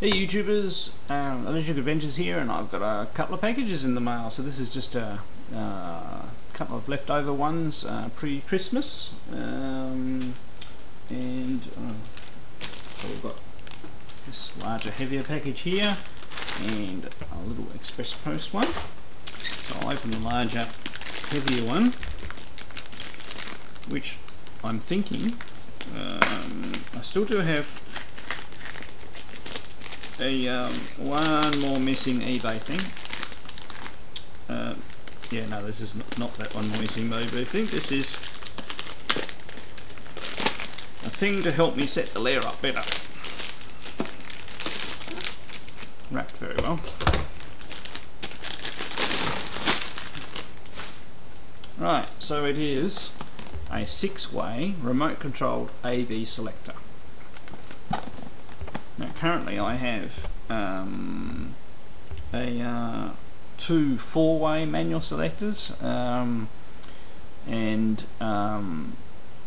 Hey YouTubers, Electric Adventures here, and I've got a couple of packages in the mail. So this is just a couple of leftover ones pre-Christmas, so we've got this larger, heavier package here, and a little express post one. So I'll open the larger, heavier one, which I'm thinking I still do have one more missing eBay thing. Yeah, no, this is not that one more missing eBay thing. This is a thing to help me set the lair up better. Wrapped very well. Right, so it is a 6-way remote controlled AV selector. Now currently I have two 4-way manual selectors, and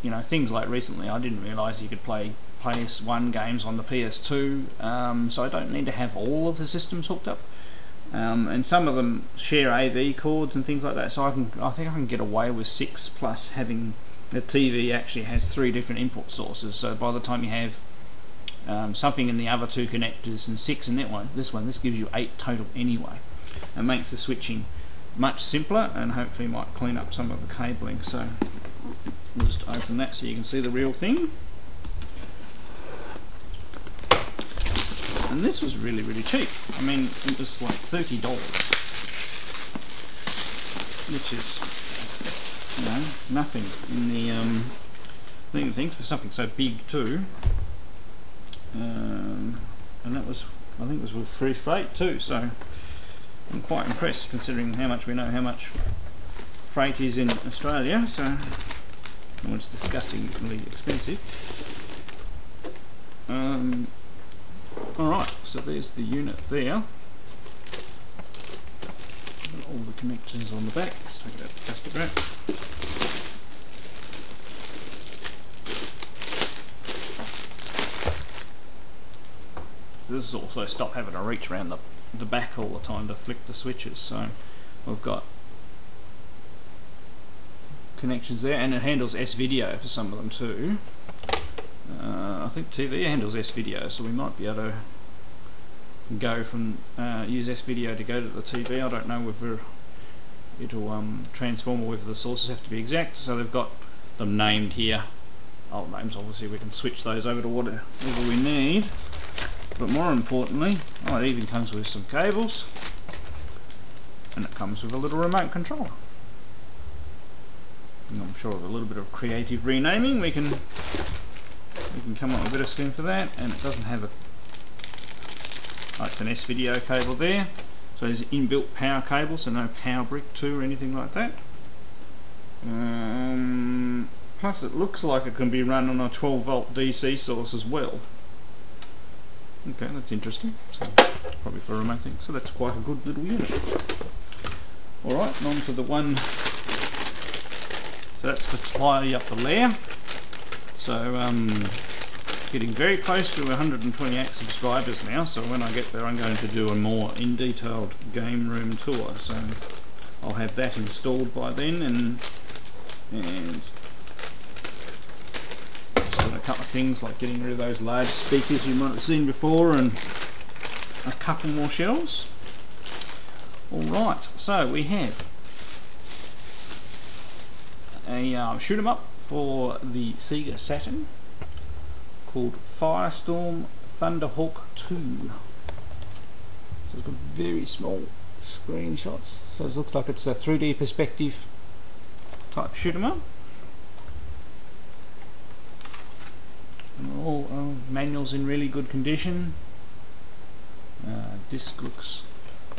you know, things like recently I didn't realise you could play PS1 games on the PS2, so I don't need to have all of the systems hooked up, and some of them share AV cords and things like that, so I think I can get away with 6, plus having the TV actually has 3 different input sources, so by the time you have something in the other 2 connectors and 6 in this gives you 8 total anyway. It makes the switching much simpler and hopefully might clean up some of the cabling. So we'll just open that so you can see the real thing. And this was really cheap. I mean, it was like $30, which is, you know, nothing in the things for something so big too. And that was, I think it was with free freight too, so I'm quite impressed considering how much we know how much freight is in Australia, so it's disgustingly expensive. Alright, so there's the unit there. All the connections on the back. Let's take that plastic wrap. This is also stop having to reach around the back all the time to flick the switches, so we've got connections there, and it handles S-video for some of them too. I think TV handles S-video, so we might be able to go from use S-video to go to the TV. I don't know whether it'll transform or whether the sources have to be exact, so they've got them named here. Old names, obviously we can switch those over to whatever we need. But more importantly, oh, it even comes with some cables, and it comes with a little remote controller. And I'm sure with a little bit of creative renaming we can come up with a bit of scheme for that. And it doesn't have a, oh, it's an S-video cable there, so there's an inbuilt power cable, so no power brick too or anything like that. Plus it looks like it can be run on a 12-volt DC source as well. Okay, that's interesting. So probably for a remote thing. So that's quite a good little unit. Alright, and on to the one. So that's to tie up the lair. So getting very close to 128 subscribers now. So when I get there, I'm going to do a more in-detailed game room tour. So I'll have that installed by then, and a couple of things like getting rid of those large speakers you might have seen before, and a couple more shelves. Alright, so we have a shoot 'em up for the Sega Saturn called Firestorm Thunderhawk 2. So it's got very small screenshots, so it looks like it's a 3D perspective type shoot 'em up. All manuals in really good condition. This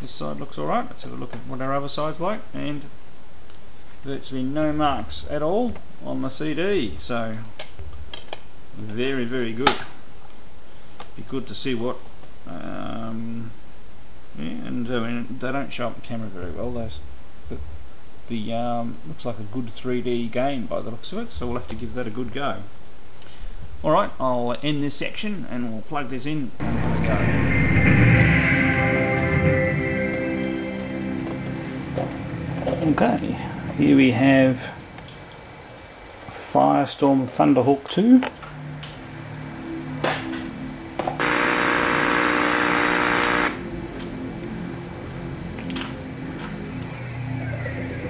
side looks alright. Let's have a look at what our other side's like, and virtually no marks at all on the CD, so very good. Be good to see what yeah, and I mean, they don't show up on camera very well, those, but the looks like a good 3D game by the looks of it, so we'll have to give that a good go. Alright, I'll end this section and we'll plug this in. Okay, here we have Firestorm Thunderhawk 2.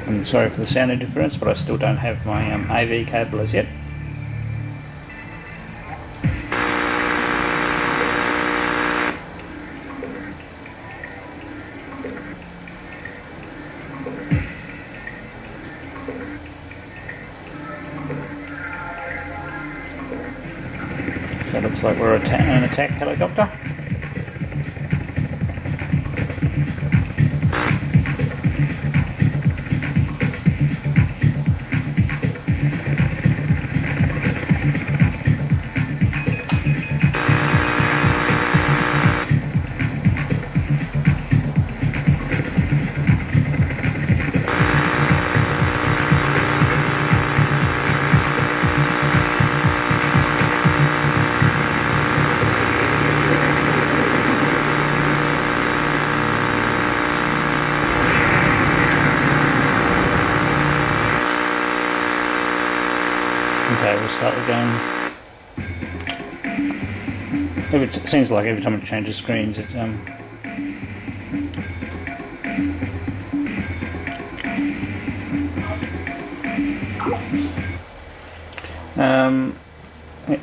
I'm sorry for the sound interference, but I still don't have my AV cable as yet. So it looks like we're an attack helicopter. Okay, we'll start again. It seems like every time it changes screens, it it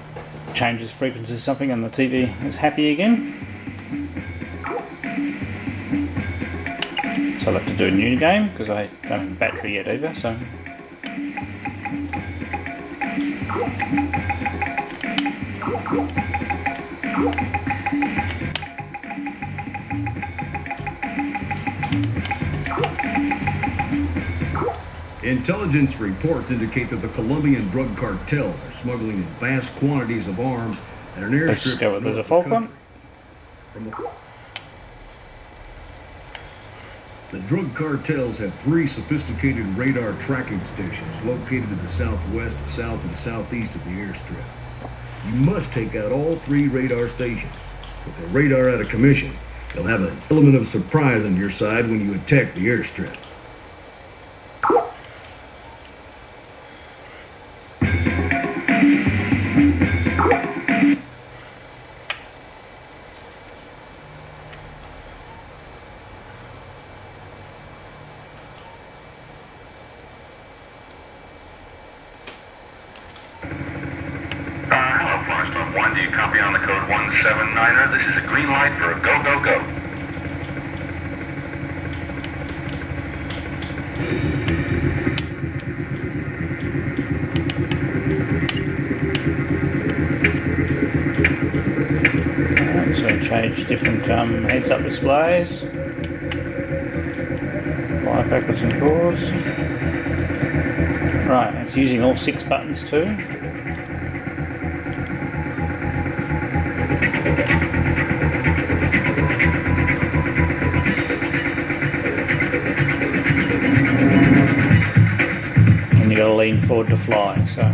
changes frequencies or something, and the TV is happy again. So I'll have to do a new game because I don't have a battery yet either. So. Intelligence reports indicate that the Colombian drug cartels are smuggling in vast quantities of arms at an airstrip. Let's just go with the default one. The drug cartels have 3 sophisticated radar tracking stations located to the southwest, south, and southeast of the airstrip. You must take out all 3 radar stations. With their radar out of commission, you'll have an element of surprise on your side when you attack the airstrip. Hello, Firestorm 1. Do you copy on the code 179er? This is a green light for a go, go, go. Alright, so change different heads-up displays. Fly backwards and forwards. Right, it's using all 6 buttons too. And you got to lean forward to fly, so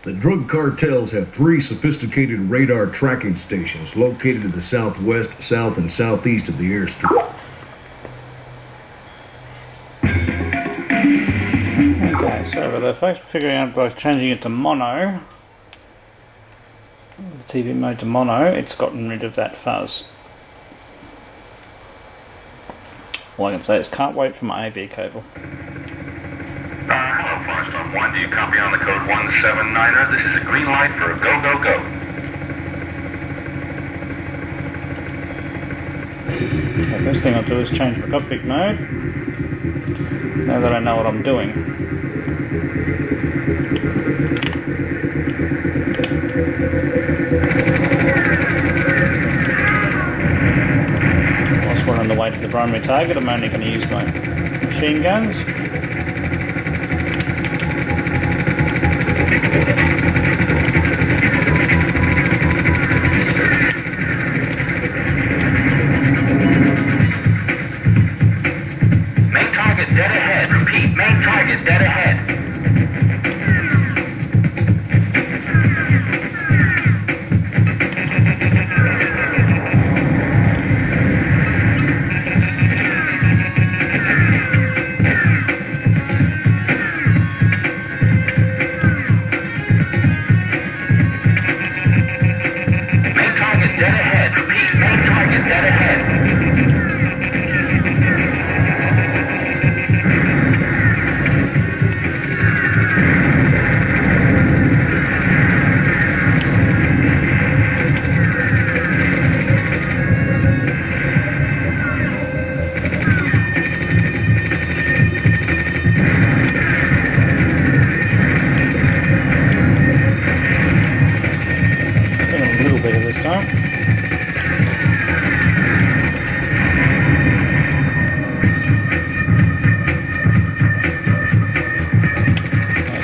The drug cartels have 3 sophisticated radar tracking stations located to the southwest, south, and southeast of the airstrip. Okay, so over there folks, we're figuring out by changing it to mono, the TV mode to mono, it's gotten rid of that fuzz. All I can say is can't wait for my AV cable. Hello, Firestorm 1. Do you copy on the code 179er? This is a green light for a go, go, go. The first thing I'll do is change my cockpit mode, now that I know what I'm doing. Whilst we're on the way to the primary target, I'm only going to use my machine guns. Main target dead ahead. Repeat, main target dead ahead.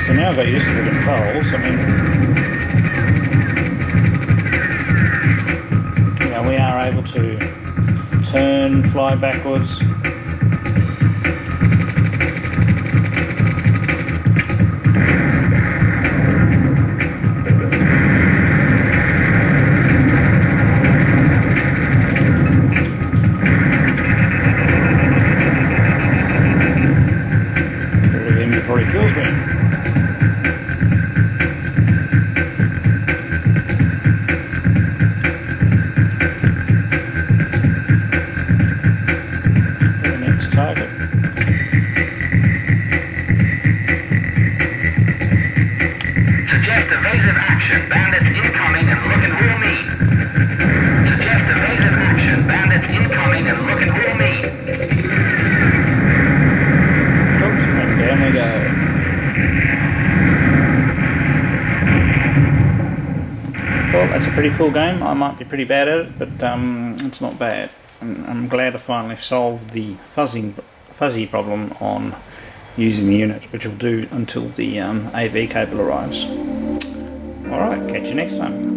So now I've got used to the controls. I mean, you know, we are able to turn, fly backwards. Before he kills me. The next target. Suggest evasive action. Bandits incoming and looking real mean. Suggest evasive action. Bandits incoming and looking real mean. Oops, and down we go. Well, that's a pretty cool game. I might be pretty bad at it, but it's not bad. I'm glad I finally solved the fuzzy problem on using the unit, which will do until the AV cable arrives. Alright, catch you next time.